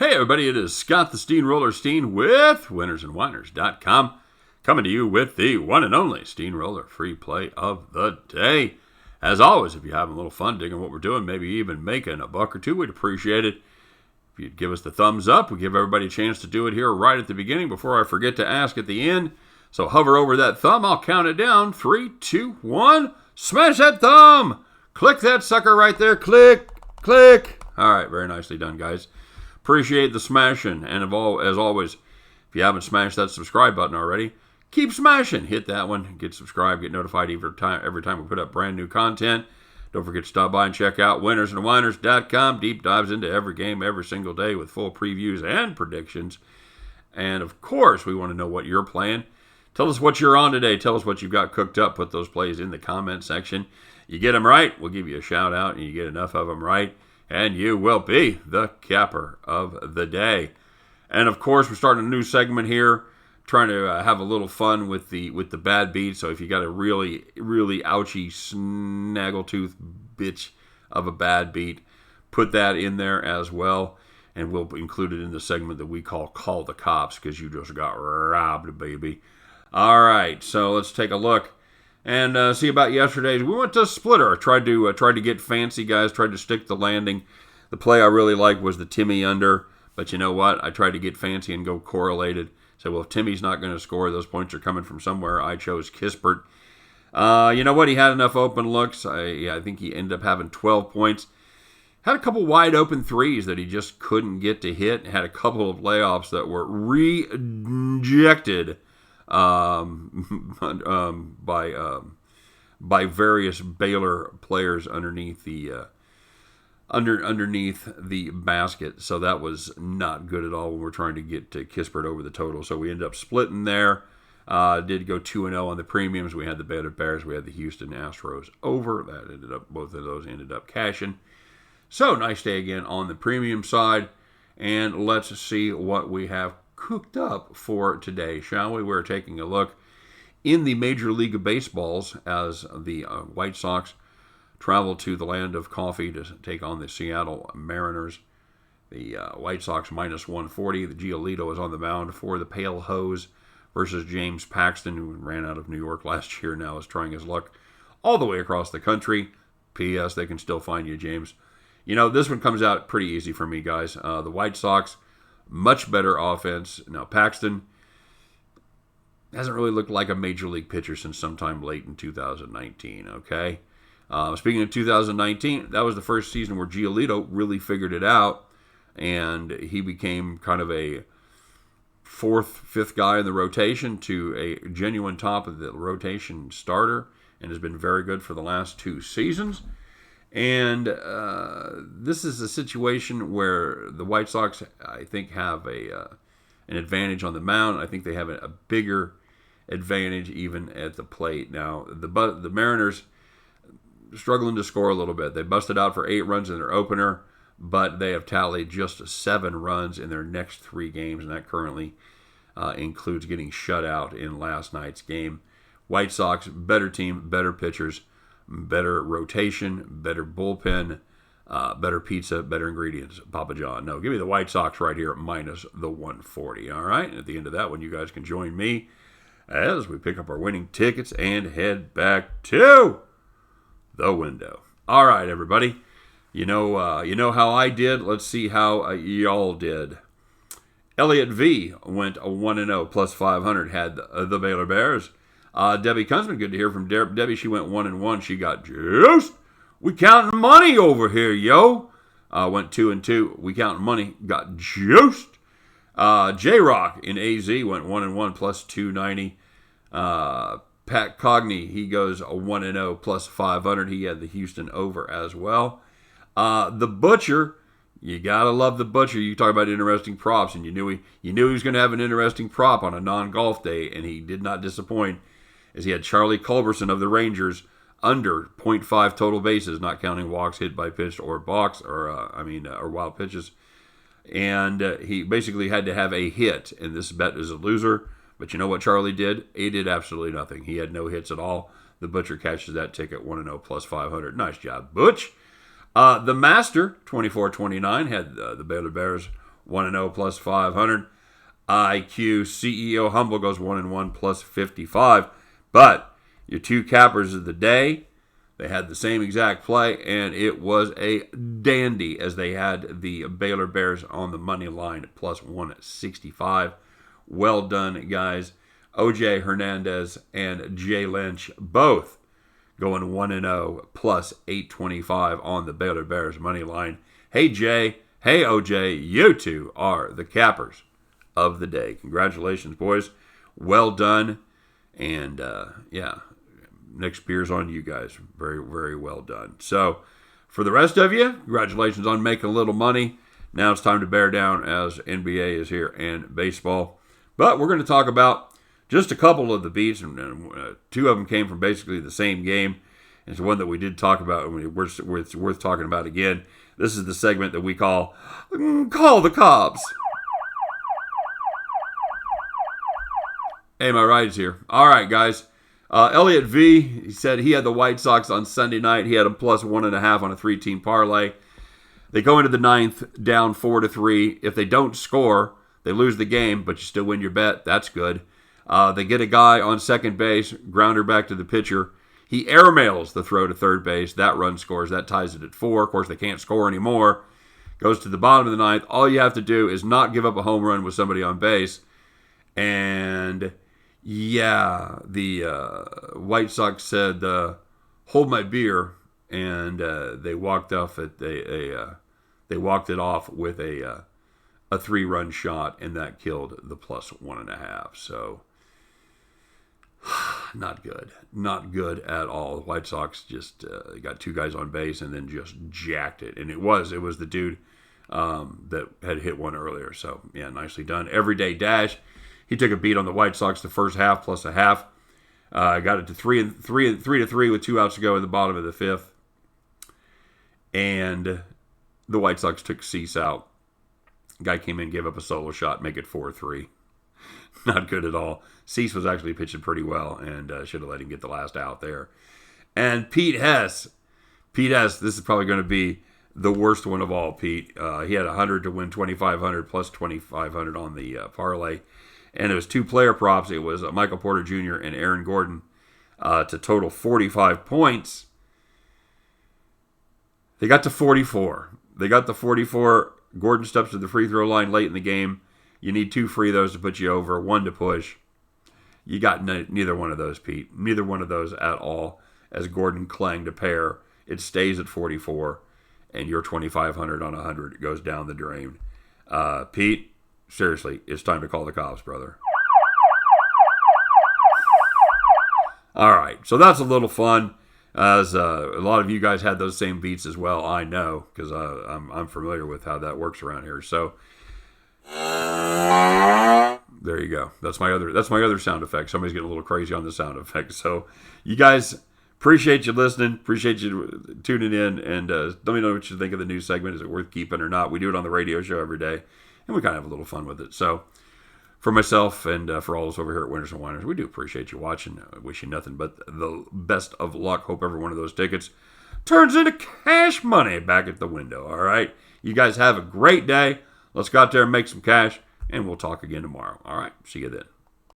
Hey everybody, it is Scott the Steehnroller Steen with winnersandwhiners.com coming to you with the one and only Steehnroller free play of the day. As always, if you're having a little fun digging what we're doing, maybe even making a buck or two, we'd appreciate it. If you'd give us the thumbs up, we give everybody a chance to do it here right at the beginning before I forget to ask at the end. So hover over that thumb, I'll count it down. 3, 2, 1, smash that thumb! Click that sucker right there, click, click. All right, very nicely done, guys. Appreciate the smashing, and as always, if you haven't smashed that subscribe button already, keep smashing. Hit that one, get subscribed, get notified every time we put up brand new content. Don't forget to stop by and check out winnersandwhiners.com. Deep dives into every game every single day with full previews and predictions. And of course, we want to know what you're playing. Tell us what you're on today. Tell us what you've got cooked up. Put those plays in the comment section. You get them right, we'll give you a shout out, and you get enough of them right, and you will be the capper of the day. And of course, we're starting a new segment here, trying to have a little fun with the bad beat. So if you got a really, really ouchy snaggletooth bitch of a bad beat, put that in there as well, and we'll include it in the segment that we call the Cops, because you just got robbed, baby. All right, so let's take a look and see about yesterday's. We went to Splitter. Tried to get fancy, guys. Tried to stick the landing. The play I really liked was the Timmy under, but you know what? I tried to get fancy and go correlated. So, well, if Timmy's not going to score, those points are coming from somewhere. I chose Kispert. You know what? He had enough open looks. I think he ended up having 12 points. Had a couple wide open threes that he just couldn't get to hit. Had a couple of layoffs that were rejected by various Baylor players underneath the basket. So that was not good at all when we're trying to get Kispert over the total. So we ended up splitting there. Did go 2-0 on the premiums. We had the Baylor Bears. We had the Houston Astros over. Both of those ended up cashing. So nice day again on the premium side. And let's see what we have cooked up for today, shall we? We're taking a look in the Major League of Baseballs as the White Sox travel to the land of coffee to take on the Seattle Mariners. The White Sox minus 140. The Giolito is on the mound for the Pale Hose versus James Paxton, who ran out of New York last year, now is trying his luck all the way across the country. P.S. They can still find you, James. You know, this one comes out pretty easy for me, guys. The White Sox, much better offense. Now, Paxton hasn't really looked like a major league pitcher since sometime late in 2019, okay? Speaking of 2019, that was the first season where Giolito really figured it out, and he became kind of a fourth, fifth guy in the rotation to a genuine top of the rotation starter, and has been very good for the last 2 seasons. And this is a situation where the White Sox, I think, have an advantage on the mound. I think they have a bigger advantage even at the plate. Now, the Mariners struggling to score a little bit. They busted out for 8 runs in their opener, but they have tallied just 7 runs in their next 3 games, and that currently includes getting shut out in last night's game. White Sox, better team, better pitchers, better rotation, better bullpen, better pizza, better ingredients. Papa John. No, give me the White Sox right here at minus the 140. All right. And at the end of that one, you guys can join me as we pick up our winning tickets and head back to the window. All right, everybody. You know how I did. Let's see how y'all did. Elliott V went 1-0 plus 500. Had the Baylor Bears. Debbie Kunzman, good to hear from Debbie. She went 1-1. She got juiced. We counting money over here, yo. Went 2-2. We counting money. Got juiced. J-Rock in AZ went 1-1 plus 290. Pat Cogney, he goes 1-0 plus 500. He had the Houston over as well. The Butcher, you gotta love the Butcher. You talk about interesting props, and you knew he was going to have an interesting prop on a non-golf day, and he did not disappoint. As he had Charlie Culberson of the Rangers under 0.5 total bases, not counting walks, hit by pitch, or or wild pitches. And he basically had to have a hit, and this bet is a loser. But you know what Charlie did? He did absolutely nothing. He had no hits at all. The Butcher catches that ticket 1-0 plus 500. Nice job, Butch. The Master, 24-29, had the Baylor Bears 1-0 plus 500. IQ CEO Humble goes 1-1 plus 55. But your two cappers of the day, they had the same exact play, and it was a dandy as they had the Baylor Bears on the money line at plus 165. Well done, guys. OJ Hernandez and Jay Lynch both going 1-0 plus 825 on the Baylor Bears money line. Hey, Jay. Hey, OJ. You two are the cappers of the day. Congratulations, boys. Well done. And, next beer's on you guys. Very, very well done. So, for the rest of you, congratulations on making a little money. Now it's time to bear down as NBA is here and baseball. But we're going to talk about just a couple of the beats, and two of them came from basically the same game. It's one that we did talk about, and it's worth talking about again. This is the segment that we call the Cops. Hey, my rides here. All right, guys. Elliot V, he said he had the White Sox on Sunday night. He had them plus 1.5 on a 3-team parlay. They go into the ninth down 4-3. If they don't score, they lose the game, but you still win your bet. That's good. They get a guy on second base, grounder back to the pitcher. He airmails the throw to third base. That run scores. That ties it at 4. Of course, they can't score anymore. Goes to the bottom of the ninth. All you have to do is not give up a home run with somebody on base. And, yeah, the White Sox said, hold my beer. And they walked off at they walked it off with a 3-run shot, and that killed the plus 1.5. So, not good. Not good at all. The White Sox just got two guys on base and then just jacked it. And it was the dude that had hit one earlier. So, yeah, nicely done. Everyday Dash, he took a beat on the White Sox the first half plus a half. Got it to 3-3 with 2 outs to go in the bottom of the fifth. And the White Sox took Cease out. Guy came in, gave up a solo shot, make it 4-3. Not good at all. Cease was actually pitching pretty well and should have let him get the last out there. And Pete Hess, this is probably going to be the worst one of all, Pete. He had 100 to win 2,500 plus 2,500 on the parlay. And it was 2 player props. It was Michael Porter Jr. and Aaron Gordon to total 45 points. They got to 44. Gordon steps to the free throw line late in the game. You need 2 free throws to put you over, 1 to push. You got neither one of those, Pete. Neither one of those at all. As Gordon clanged a pair, it stays at 44, and your 2,500 on 100 goes down the drain. Pete, seriously, it's time to call the cops, brother. All right, so that's a little fun. As a lot of you guys had those same beats as well, I know, because I'm familiar with how that works around here. So there you go. That's my other sound effect. Somebody's getting a little crazy on the sound effect. So you guys, appreciate you listening. Appreciate you tuning in, and let me know what you think of the new segment. Is it worth keeping or not? We do it on the radio show every day, and we kind of have a little fun with it. So for myself and for all of us over here at Winners and Winers, we do appreciate you watching. I wish you nothing but the best of luck. Hope every one of those tickets turns into cash money back at the window. All right? You guys have a great day. Let's go out there and make some cash, and we'll talk again tomorrow. All right? See you then.